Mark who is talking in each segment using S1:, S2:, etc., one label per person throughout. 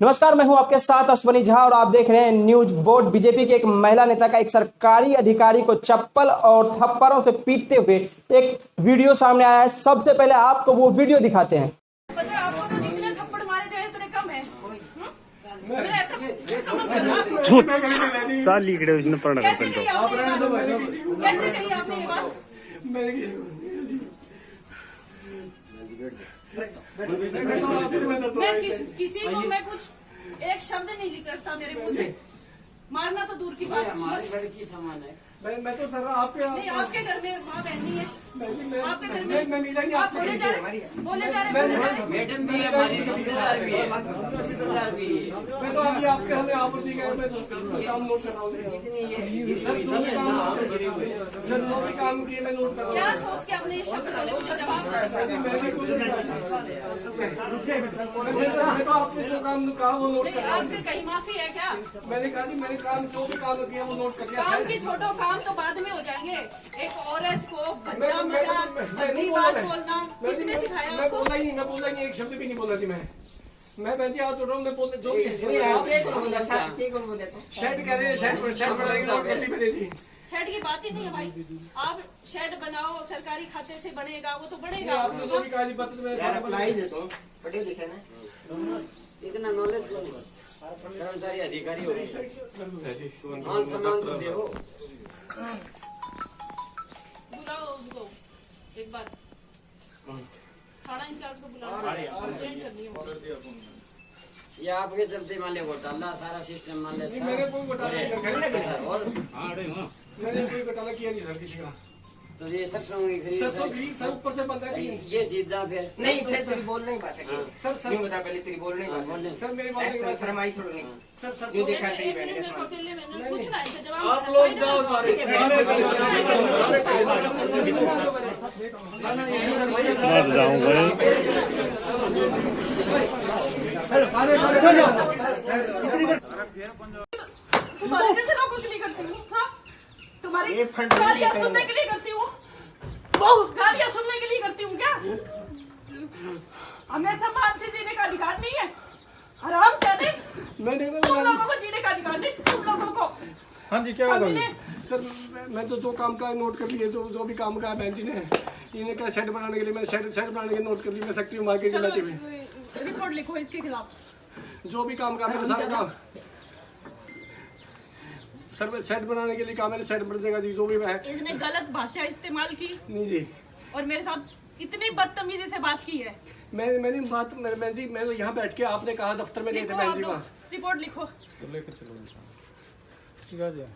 S1: नमस्कार, मैं हूं आपके साथ अश्वनी झा और आप देख रहे हैं न्यूज बोर्ड। बीजेपी के एक महिला नेता का एक सरकारी अधिकारी को चप्पल और थप्पड़ों से पीटते हुए एक वीडियो सामने आया है। सबसे पहले आपको वो वीडियो दिखाते हैं।
S2: पता है आपको, तो जितने थप्पड़ मारे जाए उतने कम है।
S3: चाल इकडे उसने पडणार
S2: कैसे कही आपने ये बात? मैं किसी को मैं कुछ एक शब्द नहीं निकलता मेरे मुंह से। मारना तो दूर की बात है।
S4: लड़की समान है।
S5: मैं तो सर आपके
S2: नहीं, आपके घर में माँ बहन नहीं है। आपके घर में
S5: मैं मिला नहीं
S2: आप
S5: आपसे।
S2: बोले जा रहे
S4: मैडम भी है, हमारी रिश्तेदार भी है, रिश्तेदार भी है।
S5: मैं तो अभी आपके हमें आप जी गए, मैं काम नोट कर रहा हूँ। सर जो भी काम किए मैं नोट कर रहा
S2: क्या सोच के आपने ये शब्द बोले? मुझे जवाब दो।
S5: मैं तो आपने जो काम कहा वो नोट
S2: नहीं,
S5: कर रहा हूँ।
S2: आपके कहीं माफी है क्या?
S5: मैंने कहा जी मैंने काम जो भी काम किया वो नोट कर लिया।
S2: काम की छोड़ो, काम तो बाद में हो जाएंगे। एक औरत को भद्दा
S5: मैं
S2: मजाक, गंदी बात बोलना किसने सिखाया
S5: मैं
S2: आपको?
S5: बोला ही नहीं, एक शब्द भी नहीं बोला थी मैं जी हाथ उठ रहा हूँ। मैं बोल जो भी शेड कह रहे हैं, शेड बनाएंगे नोट कर ली मैंने जी।
S2: शेड की बात ही नहीं है भाई। आप शेड बनाओ, सरकारी खाते से बनेगा, वो तो बनेगा।
S5: आपने जो भी कहा जी बचत में
S6: पढ़े लिखे ना
S4: इतना नॉलेज कर्मचारी अधिकारी हो, मान सम्मान तो दे हो।
S2: बुलाओ उनको एक बार, थाना इंचार्ज को बुलाओ, कंप्लेंट करनी है।
S4: ये आपके चलते मान ले घोटाला, सारा सिस्टम मान ले।
S5: मैंने कोई घोटाला नहीं किया।
S4: और
S5: मैंने कोई घोटाला किया नहीं सर किसी का।
S4: तो ये सब होंगी
S5: सर तो सर ऊपर से बंदा नहीं
S4: ये चीज जा फिर
S6: नहीं फिर तेरी बोल नहीं पा सके
S5: सर
S6: नहीं बता पहले तेरी बोल नहीं पा सके
S5: सर मेरी बात नहीं
S6: तेरा शर्म आई थोड़ी नहीं
S5: सर
S6: जो देखा तेरी
S2: एक
S6: बहन
S2: मिनट
S6: के
S2: मेरे को
S6: सामने
S2: अकेले में पूछना है, जवाब
S5: आप लोग जाओ सारे
S3: मत जाऊं भाई।
S2: तुम्हारे जैसे लोगों के लिए करती हूँ। हाँ, तुम्हारी गालियाँ सुनने के लिए करती हूँ। बहुत गालियाँ सुनने के लिए करती हूँ क्या? हमें सम्मान से जीने का अधिकार नहीं है? आराम जाने तुम लोगों को जीने का अधिकार नहीं, तुम लोगों को।
S3: हाँ जी, क्या बात है?
S5: सर मैं तो जो काम का नोट कर लिए, जो भी काम का बहन जी ने इन्हें क्या शेड बनाने के लिए मैं शेड बनाने के नोट कर लिए। मैं सेक्रेटरी मार्केट
S2: चलो
S5: में
S2: रिपोर्ट लिखो इसके खिलाफ।
S5: जो भी काम का मेरे सारा काम सर मैं सेट बनाने के लिए काम है, सेट बन जाएगा जी। जो भी है
S2: इसने गलत भाषा इस्तेमाल की
S5: नहीं जी।
S2: और मेरे साथ इतनी बदतमीजी से बात की है।
S5: मैंने बात बहन जी, मैं तो यहाँ बैठ के आपने कहा दफ्तर में गए थे
S2: लिखो,
S5: बहन
S2: आप
S5: जी
S2: लोग
S5: का।
S2: रिपोर्ट लिखो।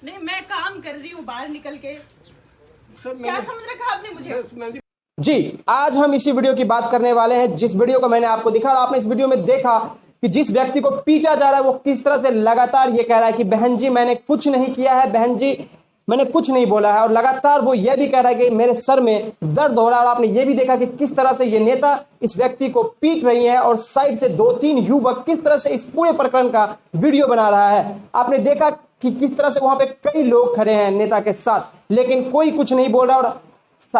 S2: नहीं, मैं काम कर रही हूँ बाहर निकल के।
S5: सर
S2: क्या समझ रखा आपने मुझे?
S5: मैम जी
S1: जी, आज हम इसी वीडियो की बात करने वाले हैं, जिस वीडियो को मैंने आपको दिखा और आपने इस वीडियो में देखा कि जिस व्यक्ति को पीटा जा रहा है वो किस तरह से लगातार ये कह रहा है कि बहन जी मैंने कुछ नहीं किया है, बहन जी मैंने कुछ नहीं बोला है। और लगातार वो ये भी कह रहा है कि मेरे सर में दर्द हो रहा है। और आपने ये भी देखा कि किस तरह से ये नेता इस व्यक्ति को पीट रही है और साइड से 2-3 युवक किस तरह से इस पूरे प्रकरण का वीडियो बना रहा है। आपने देखा कि किस तरह से वहां पे कई लोग खड़े हैं नेता के साथ, लेकिन कोई कुछ नहीं बोल रहा। और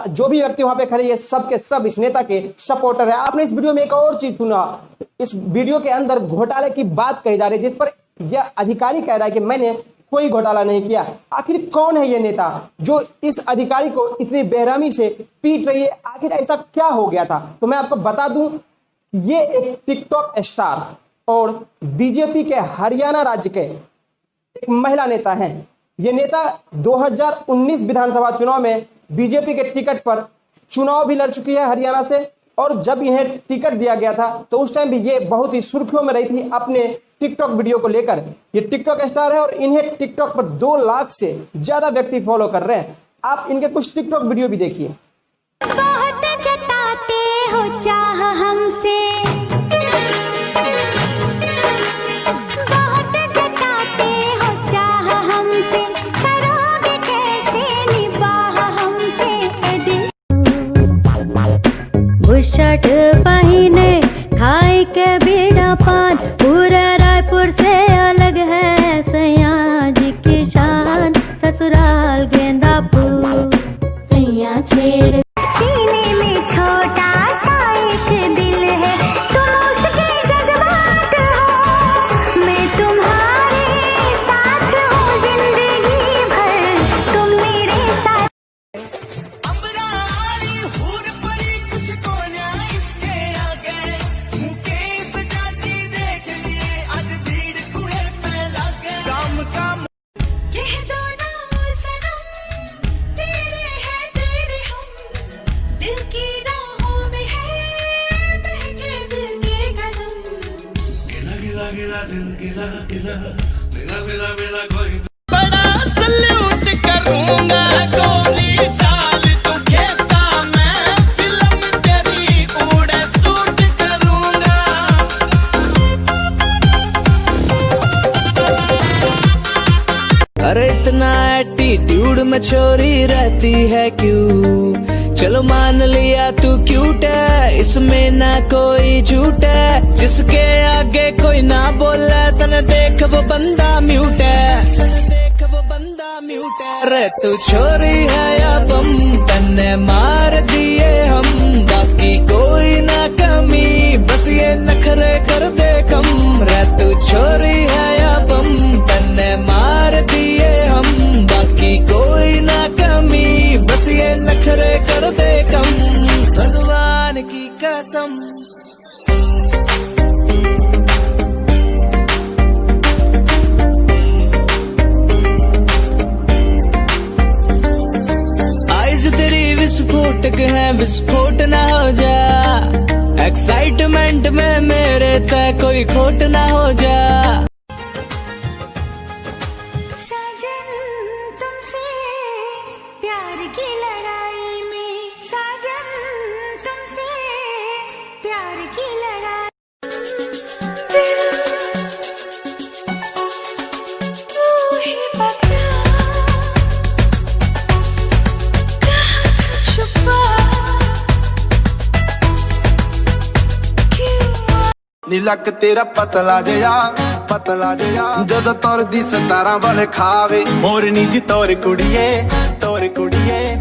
S1: जो भी व्यक्ति वहां पे खड़े हैं सब के सब इस नेता के सपोर्टर है। आपने इस वीडियो में एक और चीज सुना, इस वीडियो के अंदर घोटाले की बात कही जा रही है, जिस पर यह अधिकारी कह रहा है कि मैंने कोई घोटाला नहीं किया। आखिर कौन है ये नेता जो इस अधिकारी को इतनी बेरहमी से पीट रही है? आखिर ऐसा क्या हो गया था? तो मैं आपको बता दूं, ये एक टिकटॉक स्टार और बीजेपी के हरियाणा राज्य के एक महिला नेता हैं। ये नेता 2019 विधानसभा चुनाव में बीजेपी के टिकट पर चुनाव भी लड़ चुकी है हरियाणा से। और जब इन्हें टिकट दिया गया था तो उस टाइम भी ये बहुत ही सुर्खियों में रही थी अपने टिकटॉक वीडियो को लेकर। ये टिकटॉक स्टार है और इन्हें टिकटॉक पर 2 लाख से ज्यादा व्यक्ति फॉलो कर रहे हैं। आप इनके कुछ टिकटॉक वीडियो भी देखिए।
S7: बहुत जताते हो चाह हमसे, बहुत जताते हो चाह हमसे, करोगे कैसे निभाह हमसे दिल। बुशर्ट पहिने खाई के बीड़ा पान, पूरा रायपुर से अलग है सैया जी की शान, ससुराल गेंदा फूल सैया छेड़। सीने में छोटा सा एक दिल है,
S8: बड़ा सल्यूट करूंगा गोरी चाल तू खेता मैं फिल्म तेरी उड़े सूट करूंगा। अरे इतना एटीट्यूड में छोरी रहती है क्यों? चलो मान लिया तू क्यूट है, इसमें ना कोई झूठ है। जिसके आगे कोई ना बोले तने देख वो बंदा म्यूट है, तने देख वो बंदा म्यूट है। अरे तू छोरी है या बम, तन्ने मार दिए हम, बाकी कोई ना कमी, बस ये नखरे कर दे कम। रे तू छोरी है या बम, तन्ने मार दिए हम, बाकी कोई ना कमी, बस ये नखरे कर दे कम। भगवान की कसम। आइज तेरी विस्फोटक है, विस्फोट ना हो जा। एक्साइटमेंट में मेरे तय कोई खोट ना हो जा।
S7: साजन तुमसे प्यार की लड़ाई में, साजन तुमसे प्यार की लड़ाई। दिल तू ही बता कहाँ छुपा क्यों?
S9: नीलक तेरा पतला जिहा जद तुरदी 17 वाले खावे। मोरनी जी तोर कुड़िए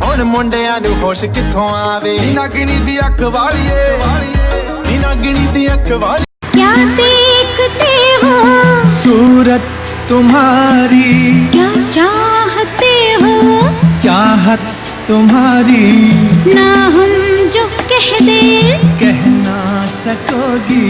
S9: हुण मुंडियां नू होश किथों आवे। नी नागणी दी अख वालिए, नी नागणी दी अख वाली।
S7: क्या देखते हो
S8: सूरत तुम्हारी,
S7: क्या चाहते हो
S8: चाहत तुम्हारी,
S7: ना हम जो कह दे
S8: कह ना सकोगी।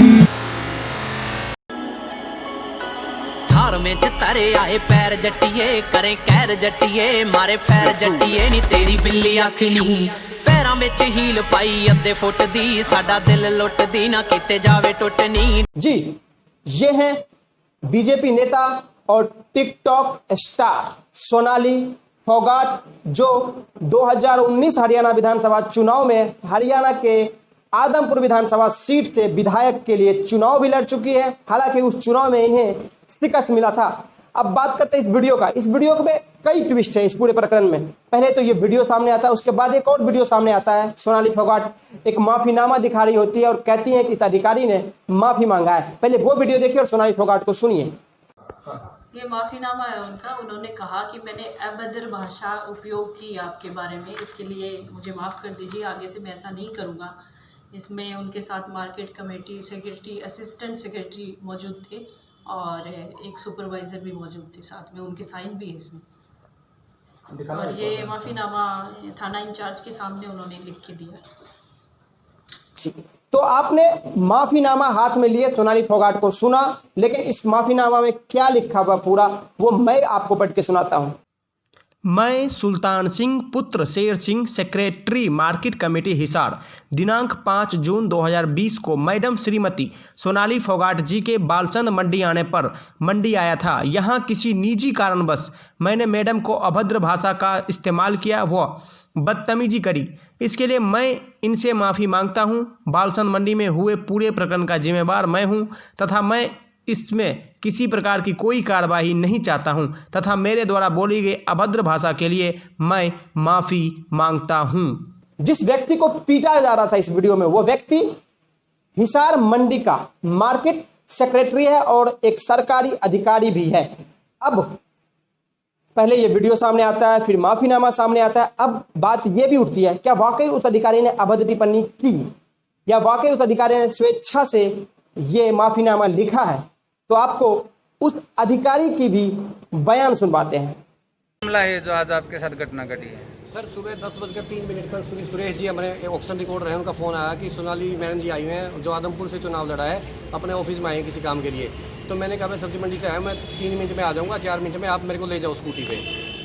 S8: थार में तारे आए पैर जट्टिए, करे कैर जट्टिए, मारे फैर जट्टिए नी तेरी बिल्ली आखनी। पैरां विच हील पाई अद्धे फुट दी, साडा दिल लुट दी ना किते जावे टुटनी।
S1: जी, ये हैं बीजेपी नेता और टिकटॉक स्टार सोनाली फोगाट, जो 2019 हरियाणा विधानसभा चुनाव में हरियाणा के आदमपुर विधानसभा सीट से विधायक के लिए चुनाव भी लड़ चुकी है। हालांकि उस चुनाव में इन्हें शिकस्त मिला था। अब बात करते हैं इस वीडियो का। इस वीडियो में कई ट्विस्ट है इस पूरे प्रकरण में। पहले तो ये वीडियो सामने आता है, उसके बाद एक और वीडियो सामने आता है। सोनाली फोगाट एक माफीनामा दिखा रही होती है और कहती है कि इस अधिकारी ने माफी मांगा है। पहले वो वीडियो देखिए और सोनाली फोगाट को सुनिए।
S2: ये माफीनामा है उनका। उन्होंने कहा कि मैंने अभद्र भाषा उपयोग की आपके बारे में, इसके लिए मुझे माफ़ कर दीजिए, आगे से मैं ऐसा नहीं करूँगा। इसमें उनके साथ market committee secretary, assistant secretary मौजूद थे और एक सुपरवाइज़र भी मौजूद थे साथ में, उनके साइन भी है इसमें। और ये माफीनामा थाना इंचार्ज के सामने उन्होंने लिख के दिया।
S1: तो आपने माफीनामा हाथ में लिए सोनाली फोगाट को सुना, लेकिन इस माफीनामा में क्या लिखा हुआ पूरा वो मैं आपको पढ़ के सुनाता हूं।
S10: मैं सुल्तान सिंह पुत्र Sher Singh, secretary market committee Hisar, दिनांक 5 जून 2020 को मैडम श्रीमती सोनाली फोगाट जी के बालसंद मंडी आने पर मंडी आया था। यहां किसी निजी कारणवश मैंने मैडम को अभद्र भाषा का इस्तेमाल किया, वह बदतमीजी करी। इसके लिए मैं इनसे माफ़ी मांगता हूं। बालसंद मंडी में हुए पूरे प्रकरण का जिम्मेवार मैं हूं तथा मैं इसमें किसी प्रकार की कोई कार्रवाई नहीं चाहता हूं तथा मेरे द्वारा बोली गई अभद्र भाषा के लिए मैं माफ़ी मांगता हूं।
S1: जिस व्यक्ति को पीटा जा रहा था इस वीडियो में, वो व्यक्ति हिसार मंडी का मार्केट सेक्रेटरी है और एक सरकारी अधिकारी भी है। अब पहले ये वीडियो सामने आता है, फिर माफीनामा सामने आता है। अब बात ये भी उठती है, क्या वाकई उस अधिकारी ने अभद्र टिप्पणी की या वाकई उस अधिकारी ने स्वेच्छा से ये माफीनामा लिखा है? तो आपको उस अधिकारी की भी बयान सुनवाते हैं।
S11: मामला है जो आज आपके साथ घटना घटी है।
S5: सर सुबह 10:03 पर सुरेश जी हमारे ऑक्शन रिकॉर्डर हैं, उनका फ़ोन आया कि सोनाली मैडम जी आई हुई हैं जो आदमपुर से चुनाव लड़ा है, अपने ऑफिस में आए हैं किसी काम के लिए। तो मैंने कहा मैं सब्जी मंडी से आया, मैं 3 मिनट में आ जाऊँगा, 4 मिनट में आप मेरे को ले जाओ स्कूटी पे।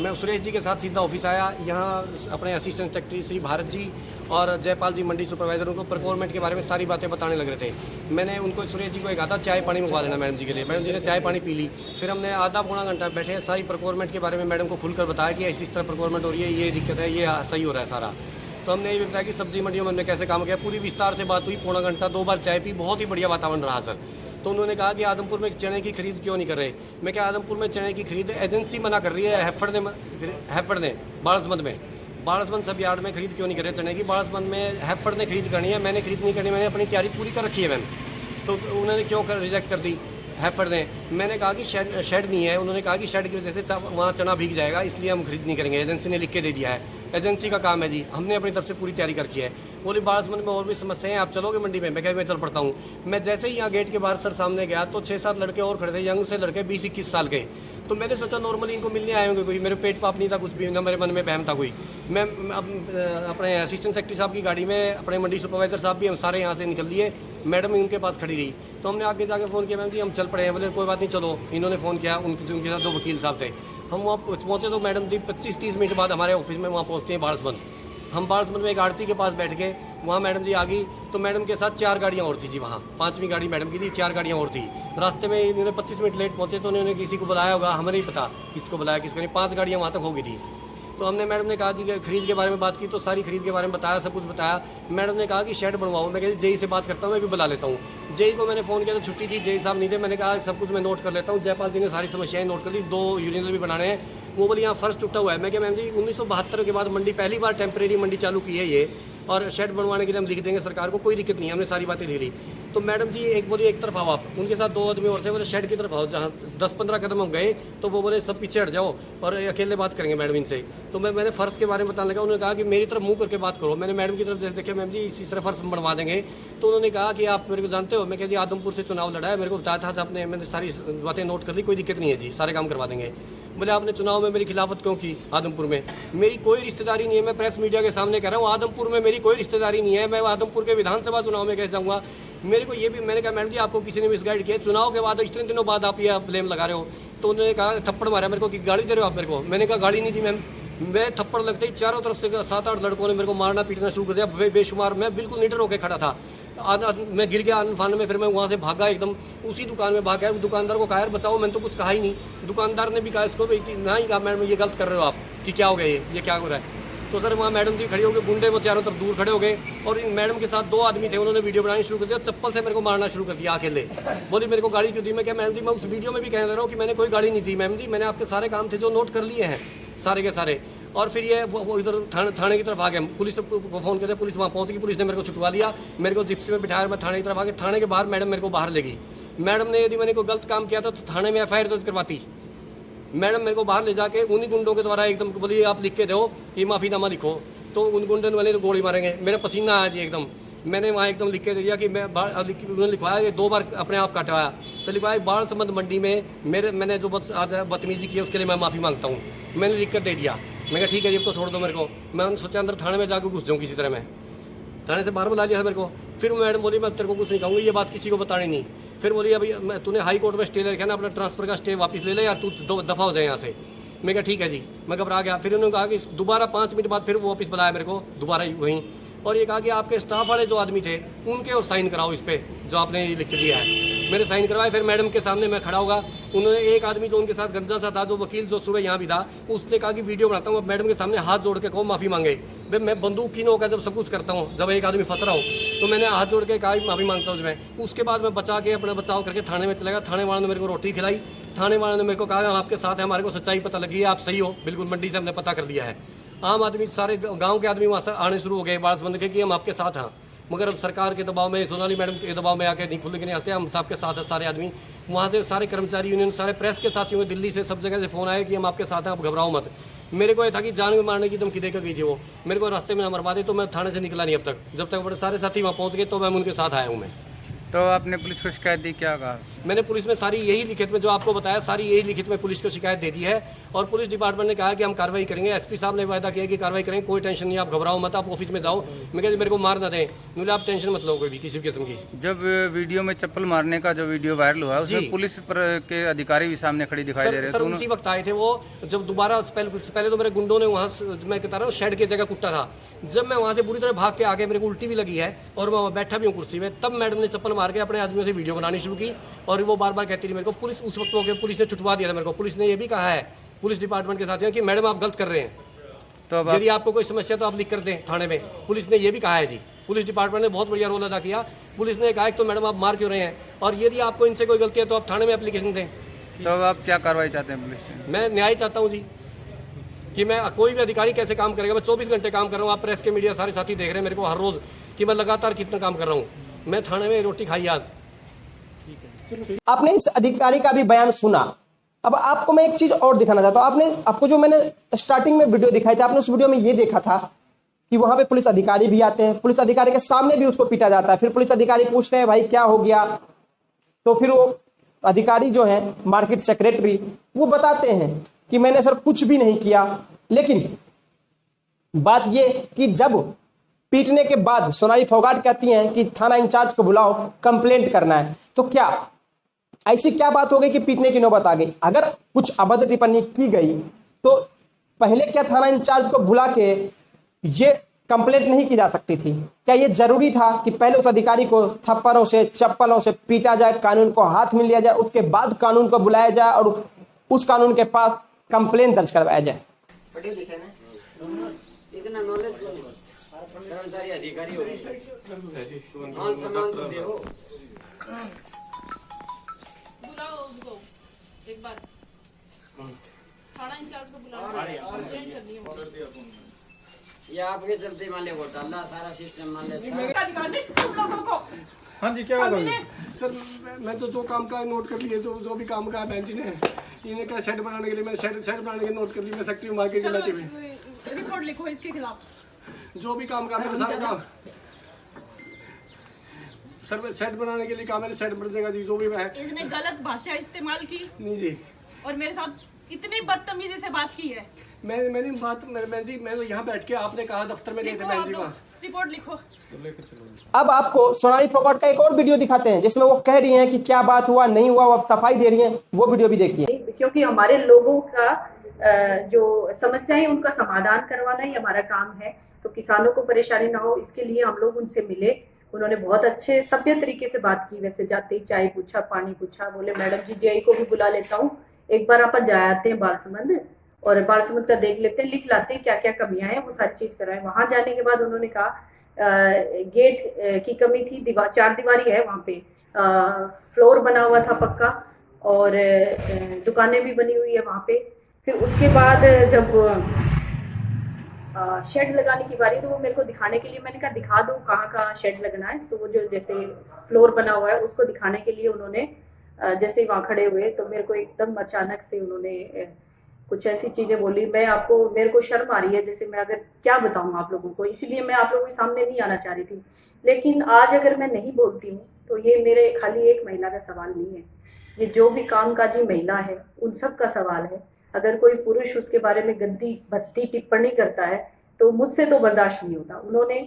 S5: मैं सुरेश जी के साथ सीधा ऑफिस आया। यहाँ अपने असिस्टेंट सेक्रेटरी श्री भारत जी और जयपाल जी मंडी सुपरवाइजर उनको प्रोक्योरमेंट के बारे में सारी बातें बताने लग रहे थे। मैंने उनको सुरेश जी को कहा था चाय पानी मंगवा देना मैडम जी के लिए। मैडम जी ने चाय पानी पी ली। फिर हमने आधा पौना घंटा बैठे, सारी प्रोक्योरमेंट के बारे में मैडम को खुलकर बताया कि इस तरह प्रोक्योरमेंट हो रही है, ये दिक्कत है, ये सही हो रहा है सारा। तो हमने ये भी बताया कि सब्जी मंडियों में हमने कैसे काम किया, पूरी विस्तार से बात हुई। पौना घंटा 2 बार चाय पी, बहुत ही बढ़िया वातावरण रहा सर। तो उन्होंने कहा कि आदमपुर में चने की खरीद क्यों नहीं कर रहे। मैं क्या आदमपुर में चने की खरीद एजेंसी मना कर रही है, हैफर्ड ने बाड़सबंद सब यार्ड में खरीद क्यों नहीं कर रहे चने की। बाड़सबंद में हैफर्ड ने खरीद करनी है, मैंने खरीद नहीं करनी, मैंने अपनी तैयारी पूरी कर रखी है मैम। तो उन्होंने क्यों रिजेक्ट कर दी हैफर्ड ने। मैंने कहा कि शेड नहीं है। उन्होंने कहा कि शेड की वजह से वहाँ चना भीग जाएगा, इसलिए हम खरीद नहीं करेंगे। एजेंसी ने लिख के दे दिया है, एजेंसी का काम है जी, हमने अपनी तरफ से पूरी तैयारी कर रखी है। बोली बाड़सबंद में और भी समस्याएं हैं, आप चलोगे मंडी में। मैं कह मैं चल पड़ता हूँ। मैं जैसे ही यहाँ गेट के बाहर सर सामने गया तो 6-7 लड़के और खड़े थे, यंग से लड़के 20-21 साल के। तो मैंने सोचा नॉर्मली इनको मिलने आए होंगे कोई, मेरे पेट पाप नहीं था कुछ भी, ना मेरे मन में बहम था कोई। मैं अपने असिस्टेंट सेक्रेटरी साहब की गाड़ी में, अपने मंडी सुपरवाइजर साहब भी हम सारे यहाँ से निकल लिए। मैडम उनके पास खड़ी रही। तो हमने आगे जाके फ़ोन किया, मैम जी हम चल पड़े हैं। बोले कोई बात नहीं चलो। इन्होंने फ़ोन किया, उनके साथ 2 वकील साहब थे। हम वहाँ पहुँचे तो मैडम जी 25-30 मिनट बाद हमारे ऑफिस में वहाँ पहुँचते हैं बाड़सबंद। हम बाड़सबंद में एक आरती के पास बैठ गए, वहाँ मैडम जी आ गई। तो मैडम के साथ 4 गाड़ियाँ और थी जी, वहाँ 5वीं गाड़ी मैडम की थी, 4 गाड़ियाँ और थी। रास्ते में इन्होंने 25 मिनट लेट पहुँचे तो उन्होंने किसी को बुलाया होगा, हमें नहीं पता किसको बुलाया किसको नहीं। 5 गाड़ियाँ वहाँ तक हो गई थी। तो हमने मैडम ने कहा कि खरीद के बारे में बात की, तो सारी खरीद के बारे में बताया, सब कुछ बताया। मैडम ने कहा कि शेड बनवाओ। मैं कहा जेई से बात करता हूँ, मैं भी बुला लेता हूँ। जेई को मैंने फ़ोन किया तो छुट्टी थी, जेई साहब नहीं थे। मैंने कहा सब कुछ मैं नोट कर लेता हूँ। जयपाल जी ने सारी समस्याएं नोट कर ली, 2 यूरिनल भी बनाने हैं। वो बोली यहाँ फर्श टूटा हुआ है। मैं क्या मैम जी 1972 के बाद मंडी पहली बार टेम्परेरी मंडी चालू की है ये, और शेड बनवाने के लिए हम लिख देंगे सरकार को, कोई दिक्कत नहीं है। हमने सारी बातें ले ली। तो मैडम जी एक बोली एक तरफ आओ आप, उनके साथ 2 आदमी और थे, बोले शेड की तरफ आओ। जहाँ 10-15 कदम हम गए तो वो बोले सब पीछे हट जाओ और अकेले बात करेंगे मैडम इनसे। तो मैंने फ़र्श के बारे में बताने लगा। उन्होंने कहा कि मेरी तरफ मुंह करके बात करो। मैंने मैडम की तरफ जैसे देखा, मैम जी इसी तरह फर्श बनवा देंगे। तो उन्होंने कहा कि आप मेरे को जानते हो। मैं कह जी आदमपुर से चुनाव लड़ा है, मेरे को बताया था आपने, मैंने सारी बातें नोट कर ली, कोई दिक्कत नहीं है जी, सारे काम करवा देंगे। बोले आपने चुनाव में मेरी खिलाफत क्यों की आदमपुर में। मेरी कोई रिश्तेदारी नहीं है, मैं प्रेस मीडिया के सामने कह रहा हूँ, आदमपुर में मेरी कोई रिश्तेदारी नहीं है। मैं आदमपुर के विधानसभा चुनाव में कैसे जाऊँगा। मेरे को ये भी, मैंने कहा मैडम जी आपको किसी ने मिसगाइड किया, चुनाव के बाद इतने दिनों बाद आप ये ब्लेम लगा रहे हो। तो उन्होंने कहा थप्पड़ मारा मेरे को कि गाड़ी दे रहे हो आप मेरे को। मैंने कहा गाड़ी नहीं थी मैम। मैं थप्पड़ लगते ही चारों तरफ से 7-8 लड़कों ने मेरे को मारना पीटना शुरू कर दिया, बेशुमार। मैं बिल्कुल निडर होकर खड़ा था। मैं गिर गया अनफान में। फिर मैं वहाँ से भागा, एकदम उसी दुकान में भागा। दुकानदार को कहा यार बचाओ, मैंने तो कुछ कहा ही नहीं। दुकानदार ने भी कहा इसको ना ही कहा मैडम ये गलत कर रहे हो आप, कि क्या हो गया ये क्या हो रहा है। तो सर वहाँ मैडम जी खड़ी हो गए, गुंडे वो चारों तरफ दूर खड़े हो गए। और इन मैडम के साथ 2 आदमी थे, उन्होंने वीडियो बनानी शुरू कर दिया, चप्पल से मेरे को मारना शुरू कर दिया अकेले। बोली मेरे को गाड़ी क्यों दी। मैं क्या मैडम जी मैं उस वीडियो में भी कह रहा हूँ कि मैंने कोई गाड़ी नहीं दी मैम जी, मैंने आपके सारे काम थे जो नोट कर लिए हैं सारे के सारे। और फिर ये वो इधर थाने की तरफ आ गए। पुलिस को फ़ोन करते, पुलिस वहाँ पहुँच गई। पुलिस ने मेरे को छुटवा दिया, मेरे को जिप्सी में बिठाया, मैं थाने की तरफ आ गया। थाने के बाहर मैडम मेरे को बाहर ले गई। मैडम ने यदि मैंने कोई गलत काम किया था तो थाने में FIR दर्ज करवाती। मैडम मेरे को बाहर ले जाके उन्हीं गुंडों के द्वारा एकदम बोलिए आप लिख के दो कि माफ़ीनामा लिखो। तो उन गुंडन वाले तो गोली मारेंगे। मेरा पसीना आया जी एकदम। मैंने वहाँ एकदम लिख के दे दिया कि मैं उन्होंने लिखवाया ये 2 बार अपने आप कटवाया। तो लिखवाया बाड़सबंद मंडी में मैंने जो बदतमीजी की है उसके लिए मैं माफ़ी मांगता हूँ। मैंने लिख कर दे दिया। मैं कहा ठीक है जी तो छोड़ दो मेरे को। मैंने सोचा अंदर थाने में जाकर घुस जाऊँ किसी तरह। मैं थाने से बाहर बुला लिया था मेरे को। फिर मैडम बोली मैं तेरे को कुछ नहीं कहूँगी, ये बात किसी को बतानी नहीं। फिर बोली अभी तूने हाई कोर्ट में स्टे ले रखा ना, अपना ट्रांसफ़र का स्टे वापस ले ले यार, तू दफ़ा हो जाए यहाँ से। मैं कहा ठीक है जी। मैं घबरा गया। फिर उन्होंने कहा कि दोबारा 5 मिनट बाद फिर वो वापस बुलाया मेरे को दोबारा वहीं, और ये कहा कि आपके स्टाफ वाले जो आदमी थे उनके और साइन कराओ इस पर जो आपने लिख के दिया है। मैंने साइन करवाए। फिर मैडम के सामने मैं खड़ा होगा। उन्होंने एक आदमी जो उनके साथ गंजा सा था, जो वकील जो सुबह यहाँ भी था, उसने कहा कि वीडियो बनाता हूँ, मैडम के सामने हाथ जोड़ के कहो माफ़ी मांगे। भाई मैं बंदूक की होकर जब सब कुछ करता हूँ, जब एक आदमी फंस रहा हूँ तो मैंने हाथ जोड़ के कहा माफ़ी मांगता हूँ उसमें। उसके बाद मैं बचा के अपना बचाव करके थाने में चला गया। थाने वालों ने मेरे को रोटी खिलाई। थाने वालों ने मेरे को कहा हम आपके साथ हैं, हमारे को सच्चाई पता लगी है, आप सही हो बिल्कुल, मंडी से हमने पता कर लिया है। आम आदमी सारे गांव के आदमी वहाँ से आने शुरू हो गए बाड़सबंद के कि हम आपके साथ हैं। मगर अब सरकार के दबाव में, सोनाली मैडम के दबाव में आके नहीं खुल के नहीं आते, हम सबके साथ हैं सारे आदमी। वहाँ से सारे कर्मचारी यूनियन, सारे प्रेस के साथियों, दिल्ली से सब जगह से फ़ोन आए कि हम आपके साथ हैं, आप घबराओ मत। मेरे को ये था कि जान में मारने की धमकी देकर गई थी वो, मेरे को रास्ते में मरवा दी। तो मैं थाने से निकला नहीं अब तक, जब तक बड़े सारे साथी वहाँ पहुँच गए तो मैं उनके साथ आया हूँ मैं।
S11: तो आपने पुलिस को शिकायत दी, क्या कहा?
S5: मैंने पुलिस में सारी यही लिखित में जो आपको बताया, सारी यही लिखित में पुलिस को शिकायत दे दी है और पुलिस डिपार्टमेंट ने कहा कि हम कार्रवाई करेंगे। एसपी साहब ने वायदा किया कि कार्रवाई करेंगे, कोई टेंशन नहीं, आप घबराओ मत, आप ऑफिस में जाओ। मैं कहती मेरे को मार ना दें, बोले आप टेंशन मत लो कोई भी किसी किस्म की।
S11: जब वीडियो में चप्पल मारने का जो वीडियो वायरल हुआ उसमें पुलिस के अधिकारी भी सामने खड़ी दिखाई दे रहे
S5: सर उसी वक्त आए थे वो, जब दोबारा पहले तो मेरे गुंडों ने वहाँ मैं कहता रहा हूँ शेड की जगह कुट्टा था। जब मैं वहाँ से बुरी तरह भाग के आगे, मेरे को उल्टी भी लगी है और मैं वहाँ बैठा भी हूँ कुर्सी में, तब मैडम ने चप्पल मार के अपने आदमियों से वीडियो बनानी शुरू की और वो बार बार कहती रही मेरे को। पुलिस उस वक्त हो गया, पुलिस ने छुटवा दिया था मेरे को। पुलिस ने ये भी कहा है, पुलिस डिपार्टमेंट के साथियों, कि मैडम आप गलत कर रहे हैं, तो अब यदि आपको कोई समस्या तो आप लिख कर दें थाने में। पुलिस ने ये भी कहा है जी, पुलिस डिपार्टमेंट ने बहुत बढ़िया रोल अदा किया। पुलिस ने कहा तो मैडम आप मार क्यों रहे हैं, और यदि आपको इनसे कोई गलती है तो आप थाने में एप्लीकेशन दें।
S11: तो अब आप क्या कार्रवाई चाहते हैं पुलिस से?
S5: मैं न्याय चाहता हूँ जी, कि मैं कोई भी अधिकारी कैसे काम करेगा। मैं 24 घंटे काम कर रहा हूँ, आप प्रेस के मीडिया सारे साथी देख रहे हैं मेरे को हर रोज कि मैं लगातार कितना काम कर रहा हूँ। मैं थाने में रोटी खाई आज।
S1: आपने इस अधिकारी का भी बयान सुना। अब आपको मैं एक चीज और दिखाना चाहता हूं। आपको जो मैंने स्टार्टिंग में वीडियो दिखाई थी, आपने उस वीडियो में ये देखा था कि वहां पे पुलिस अधिकारी भी आते हैं, पुलिस अधिकारी के सामने भी उसको पीटा जाता है। फिर पुलिस अधिकारी पूछते हैं भाई क्या हो गया, तो फिर वो अधिकारी जो है मार्केट सेक्रेटरी वो बताते हैं कि मैंने सर कुछ भी नहीं किया। लेकिन बात ये कि जब पीटने के बाद सोनाली फोगाट कहती हैं कि थाना इंचार्ज को बुलाओ, कंप्लेंट करना है, तो क्या ऐसी क्या बात हो गई कि पीटने की नौबत आ गई? अगर कुछ अभद्र टिप्पणी की गई तो पहले क्या थाना इंचार्ज को बुला के ये कंप्लेंट नहीं की जा सकती थी? क्या ये जरूरी था कि पहले उस अधिकारी को थप्पड़ों से चप्पलों से पीटा जाए, कानून को हाथ में लिया जाए, उसके बाद कानून को बुलाया जाए और उस कानून के पास कंप्लेंट दर्ज करवाया जाए?
S6: पढ़े लिखे ना,
S4: इतना नॉलेज कर्मचारी अधिकारी हो, मान सम्मान तो दे हो।
S2: बुलाओ उसको एक बार, थाना इंचार्ज को बुलाओ, कंप्लेंट करनी है मुझे।
S4: ये आपके चलते मान ले घोटाला, सारा सिस्टम मान ले।
S2: तुम लोगों को
S3: हाँ जी, क्या हुआ?
S5: सर मैं तो जो काम का नोट कर लिए, जो भी काम का बहन जी ने इन्हें क्या शेड बनाने के लिए, मैं शेड बनाने के नोट कर लिए। मैं सेक्रेटरी मार्केट में बैठी हुई,
S2: रिपोर्ट लिखो इसके खिलाफ।
S5: जो भी काम का मेरे सारा काम सर, मैं सेट बनाने के लिए काम, मैंने सेट बन जाएगा जी, जो भी मैं।
S2: इसने गलत भाषा इस्तेमाल की
S5: नहीं जी,
S2: और मेरे साथ इतनी बदतमीजी से बात की है।
S5: मैंने बात मैं जी, मैं तो यहाँ बैठ के, आपने कहा दफ्तर में गए थे बहन जी वहाँ।
S2: रिपोर्ट लिखो।
S1: अब आपको सोनाली फोगाट का एक और वीडियो दिखाते हैं जिसमें वो कह रही हैं कि क्या बात हुआ नहीं हुआ, वो अब सफाई दे रही हैं। वो वीडियो भी देखिए।
S12: क्योंकि हमारे लोगों का जो समस्याएं उनका समाधान करवाना ही हमारा काम है, तो किसानों को परेशानी ना हो इसके लिए हम लोग उनसे मिले। उन्होंने बहुत अच्छे सभ्य तरीके से बात की। वैसे जाते ही चाय पूछा, पानी पूछा, बोले मैडम जी जेई को भी बुला लेता हूँ, एक बार आप जा आते हैं बालसमंद और बालसमंद का देख लेते हैं, लिख लाते हैं क्या क्या कमियां हैं, वो सारी चीज कराएं। वहां जाने के बाद उन्होंने कहा गेट की कमी थी, चार दीवारी है वहाँ पे, फ्लोर बना हुआ था पक्का और दुकानें भी बनी हुई है वहाँ पे। फिर उसके बाद जब शेड लगाने की बारी तो वो मेरे को दिखाने के लिए, मैंने कहा दिखा दो कहाँ कहाँ शेड लगना है। तो वो जो जैसे फ्लोर बना हुआ है उसको दिखाने के लिए उन्होंने जैसे ही वहाँ खड़े हुए तो मेरे को एकदम अचानक से उन्होंने कुछ ऐसी चीज़ें बोली। मेरे को शर्म आ रही है, जैसे मैं अगर क्या बताऊँ आप लोगों को, इसीलिए मैं आप लोगों के सामने नहीं आना चाह रही थी। लेकिन आज अगर मैं नहीं बोलती हूँ तो ये मेरे खाली एक महिला का सवाल नहीं है, ये जो भी कामकाजी महिला है उन सब का सवाल है। अगर कोई पुरुष उसके बारे में गंदी भद्दी टिप्पणी करता है तो मुझसे तो बर्दाश्त नहीं होता। उन्होंने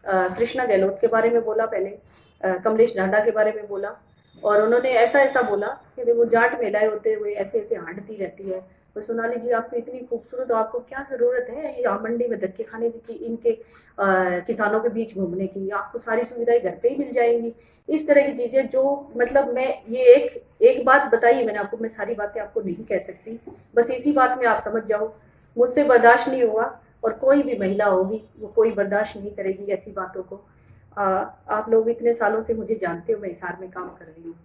S12: कृष्णा गहलोत के बारे में बोला, पहले कमलेश ढांडा के बारे में बोला और उन्होंने ऐसा बोला कि वो जाट महिलाएं होते हुए ऐसे हांडती रहती है। तो सोनाली जी आपको इतनी खूबसूरत, तो आपको क्या ज़रूरत है यहाँ मंडी में धक्के खाने की, इनके किसानों के बीच घूमने की? आपको सारी सुविधाएं घर पे ही मिल जाएंगी। इस तरह की चीज़ें जो मतलब मैं ये एक बात बताई मैंने आपको, मैं सारी बातें आपको नहीं कह सकती, बस इसी बात में आप समझ जाओ मुझसे बर्दाश्त नहीं हुआ और कोई भी महिला होगी वो कोई बर्दाश्त नहीं करेगी ऐसी बातों को। आप लोग इतने सालों से मुझे जानते हो, मैं हिसार में काम कर रही हूँ,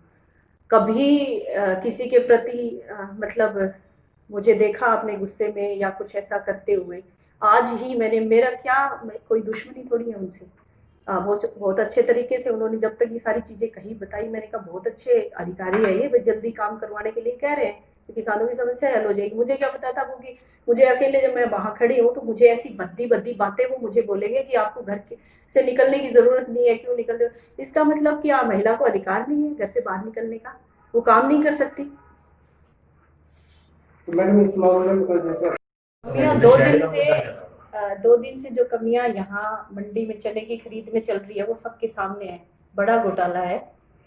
S12: कभी किसी के प्रति मतलब मुझे देखा आपने गुस्से में या कुछ ऐसा करते हुए? आज ही मेरा क्या, कोई दुश्मनी थोड़ी है उनसे। बहुत अच्छे तरीके से उन्होंने जब तक ये सारी चीज़ें कही बताई, मैंने कहा बहुत अच्छे अधिकारी है ये, वे जल्दी काम करवाने के लिए कह रहे हैं, तो किसानों की समस्या हल हो जाएगी। मुझे क्या पता था वो कि मुझे अकेले जब मैं वहां खड़ी हूँ तो मुझे ऐसी भद्दी बातें वो मुझे बोलेंगे कि आपको घर से निकलने की जरूरत नहीं है, क्यों निकलते हो। इसका मतलब क्या महिला को अधिकार नहीं है घर से बाहर निकलने का, वो काम नहीं कर सकती।
S1: मैडम इस मामले में जैसे
S12: 2 दिन से जो कमियां यहाँ मंडी में चने की खरीद में चल रही है वो सबके सामने है, बड़ा घोटाला है।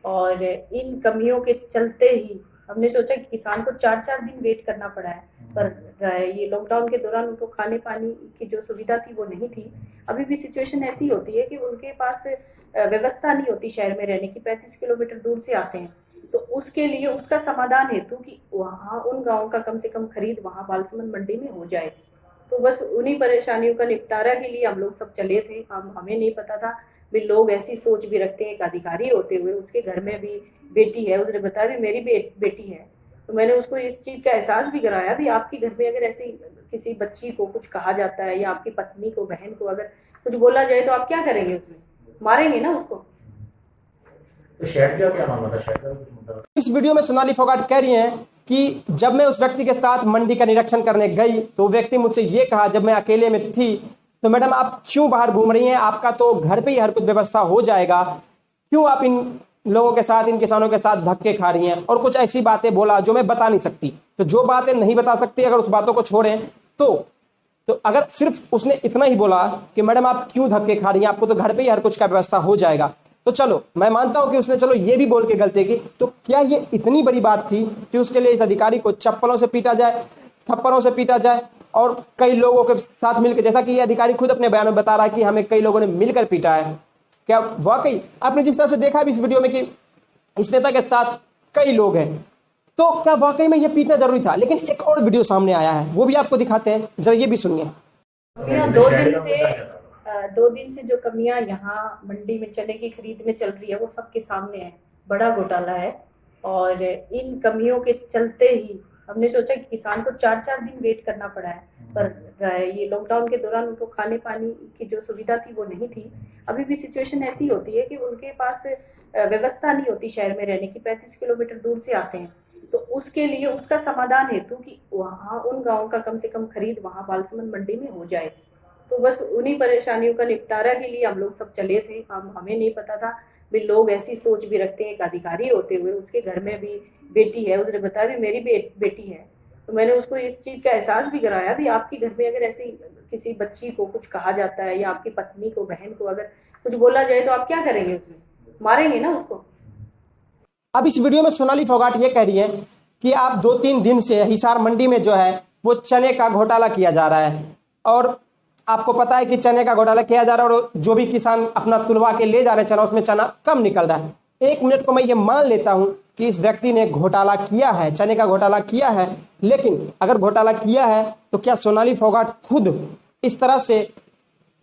S12: और इन कमियों के चलते ही हमने सोचा कि किसान को 4-4 दिन वेट करना पड़ा है, पर ये लॉकडाउन के दौरान उनको खाने पानी की जो सुविधा थी वो नहीं थी। अभी भी सिचुएशन ऐसी होती है कि उनके पास व्यवस्था नहीं होती शहर में रहने की, 35 किलोमीटर दूर से आते हैं। तो उसके लिए उसका समाधान हेतु कि वहाँ उन गाँव का कम से कम खरीद वहाँ बालसमंद मंडी में हो जाए। तो बस उन्हीं परेशानियों का निपटारा के लिए हम लोग सब चले थे। हमें नहीं पता था भी लोग ऐसी सोच भी रखते हैं। एक अधिकारी होते हुए उसके घर में भी बेटी है, उसने बताया भी मेरी बेटी है। तो मैंने उसको इस चीज़ का एहसास भी कराया भी आपके घर में अगर ऐसी किसी बच्ची को कुछ कहा जाता है या आपकी पत्नी को, बहन को अगर कुछ बोला जाए तो आप क्या करेंगे, उसमें मारेंगे ना उसको।
S13: तो शेड का क्या मामला था? शेड का
S1: इस वीडियो में सोनाली फोगाट कह रही हैं कि जब मैं उस व्यक्ति के साथ मंडी का निरीक्षण करने गई तो व्यक्ति मुझसे ये कहा, जब मैं अकेले में थी, तो मैडम आप क्यों बाहर घूम रही हैं, आपका तो घर पे ही हर कुछ व्यवस्था हो जाएगा, क्यों आप इन लोगों के साथ, इन किसानों के साथ धक्के खा रही हैं। और कुछ ऐसी बातें बोला जो मैं बता नहीं सकती। तो जो बातें नहीं बता सकती, अगर उस बातों को छोड़ें तो अगर सिर्फ उसने इतना ही बोला कि मैडम आप क्यों धक्के खा रही हैं, आपको तो घर पे ही हर कुछ का व्यवस्था हो जाएगा, तो चलो मैं मानता हूं कि उसने चलो ये भी बोल के गलती की। तो क्या ये इतनी बड़ी बात थी कि उसके लिए इस अधिकारी को चप्पलों से पीटा जाए, थप्पड़ों से पीटा जाए, और कई लोगों के साथ मिलकर, जैसा कि ये अधिकारी खुद अपने बयान में बता रहा है कि हमें कई लोगों ने मिलकर पीटा है। क्या वाकई आपने जिस तरह से देखा भी इस वीडियो में कि इस नेता के साथ कई लोग हैं, तो क्या वाकई में ये पीटना जरूरी था? लेकिन एक और वीडियो सामने आया है, वो भी आपको दिखाते हैं, जरा ये भी सुनिए।
S12: 2 दिन से जो कमियां यहाँ मंडी में चने की खरीद में चल रही है वो सबके सामने है, बड़ा घोटाला है। और इन कमियों के चलते ही हमने सोचा कि किसान को 4-4 दिन वेट करना पड़ा है, पर ये लॉकडाउन के दौरान उनको खाने पानी की जो सुविधा थी वो नहीं थी। अभी भी सिचुएशन ऐसी होती है कि उनके पास व्यवस्था नहीं होती शहर में रहने की, 35 किलोमीटर दूर से आते हैं। तो उसके लिए उसका समाधान हेतु कि वहाँ उन गाँव का कम से कम खरीद वहाँ बालसमंद मंडी में हो जाए। तो बस उन्हीं परेशानियों का निपटारा के लिए हम लोग सब चले थे। हमें नहीं पता था भी लोग ऐसी सोच भी रखते हैं। एक अधिकारी होते हुए उसके घर में भी बेटी है, उसने बताया भी मेरी बेटी है। तो मैंने उसको इस चीज़ का एहसास भी कराया भी आपके घर में अगर ऐसी किसी बच्ची को कुछ कहा जाता है या आपकी पत्नी को, बहन को अगर कुछ बोला जाए तो आप क्या करेंगे, उसमें मारेंगे ना उसको।
S1: अब इस वीडियो में सोनाली फोगाट ये कह रही है कि आप 2-3 दिन से हिसार मंडी में जो है वो चने का घोटाला किया जा रहा है, और आपको पता है कि चने का घोटाला किया जा रहा है, और जो भी किसान अपना तुलवा के ले जा रहे हैं चना, उसमें चना कम निकल रहा है। 1 मिनट को मैं ये मान लेता हूं कि इस व्यक्ति ने घोटाला किया है, चने का घोटाला किया है, लेकिन अगर घोटाला किया है तो क्या सोनाली फोगाट खुद इस तरह से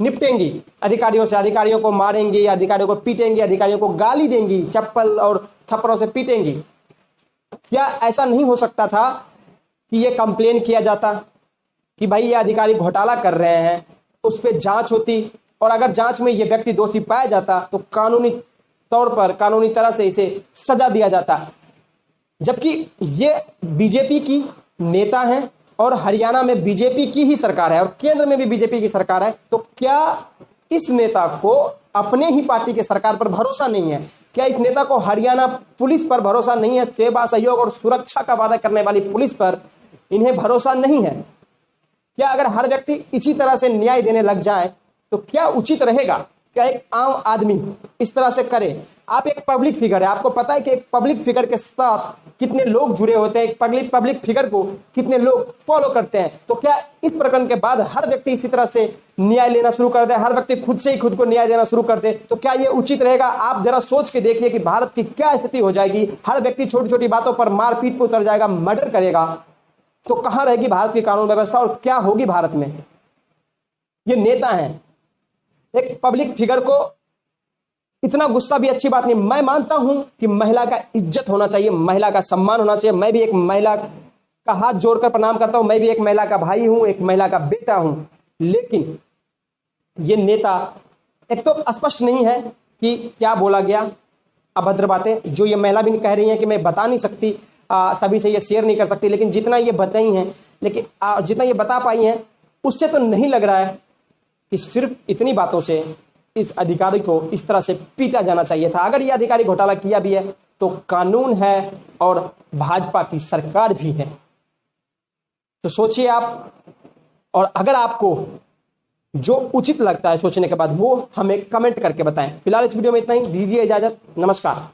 S1: निपटेंगी अधिकारियों से? अधिकारियों को मारेंगी, अधिकारियों को पीटेंगी, अधिकारियों को गाली देंगी, चप्पल और थप्पड़ों से पीटेंगी? क्या ऐसा नहीं हो सकता था कि ये कंप्लेन किया जाता कि भाई ये अधिकारी घोटाला कर रहे हैं, उस पर जांच होती, और अगर जांच में ये व्यक्ति दोषी पाया जाता तो कानूनी तौर पर, कानूनी तरह से इसे सजा दिया जाता। जबकि ये बीजेपी की नेता हैं और हरियाणा में बीजेपी की ही सरकार है और केंद्र में भी बीजेपी की सरकार है, तो क्या इस नेता को अपने ही पार्टी के सरकार पर भरोसा नहीं है? क्या इस नेता को हरियाणा पुलिस पर भरोसा नहीं है? सेवा, सहयोग और सुरक्षा का वादा करने वाली पुलिस पर इन्हें भरोसा नहीं है? क्या अगर हर व्यक्ति इसी तरह से न्याय देने लग जाए तो क्या उचित रहेगा? क्या एक आम आदमी इस तरह से करे? आप एक पब्लिक फिगर है, आपको पता है कि एक पब्लिक फिगर के साथ कितने लोग जुड़े होते हैं, एक पब्लिक फिगर को कितने लोग फॉलो करते हैं। तो क्या इस प्रकरण के बाद हर व्यक्ति इसी तरह से न्याय लेना शुरू कर दे, हर व्यक्ति खुद से ही खुद को न्याय देना शुरू कर दे, तो क्या ये उचित रहेगा? आप जरा सोच के देखिए कि भारत की क्या स्थिति हो जाएगी। हर व्यक्ति छोटी छोटी बातों पर मारपीट पर उतर जाएगा, मर्डर करेगा, तो कहां रहेगी भारत की कानून व्यवस्था और क्या होगी भारत में? ये नेता हैं, एक पब्लिक फिगर को इतना गुस्सा भी अच्छी बात नहीं। मैं मानता हूं कि महिला का इज्जत होना चाहिए, महिला का सम्मान होना चाहिए। मैं भी एक महिला का हाथ जोड़कर प्रणाम करता हूं, मैं भी एक महिला का भाई हूं, एक महिला का बेटा हूं। लेकिन ये नेता एक तो स्पष्ट नहीं है कि क्या बोला गया, अभद्र बातें जो ये महिला भी कह रही है कि मैं बता नहीं सकती, सभी से ये शेयर नहीं कर सकती, लेकिन जितना ये बताई हैं, लेकिन जितना ये बता पाई हैं उससे तो नहीं लग रहा है कि सिर्फ इतनी बातों से इस अधिकारी को इस तरह से पीटा जाना चाहिए था। अगर ये अधिकारी घोटाला किया भी है तो कानून है और भाजपा की सरकार भी है। तो सोचिए आप, और अगर आपको जो उचित लगता है सोचने के बाद वो हमें कमेंट करके बताएं। फिलहाल इस वीडियो में इतना ही, दीजिए इजाजत, नमस्कार।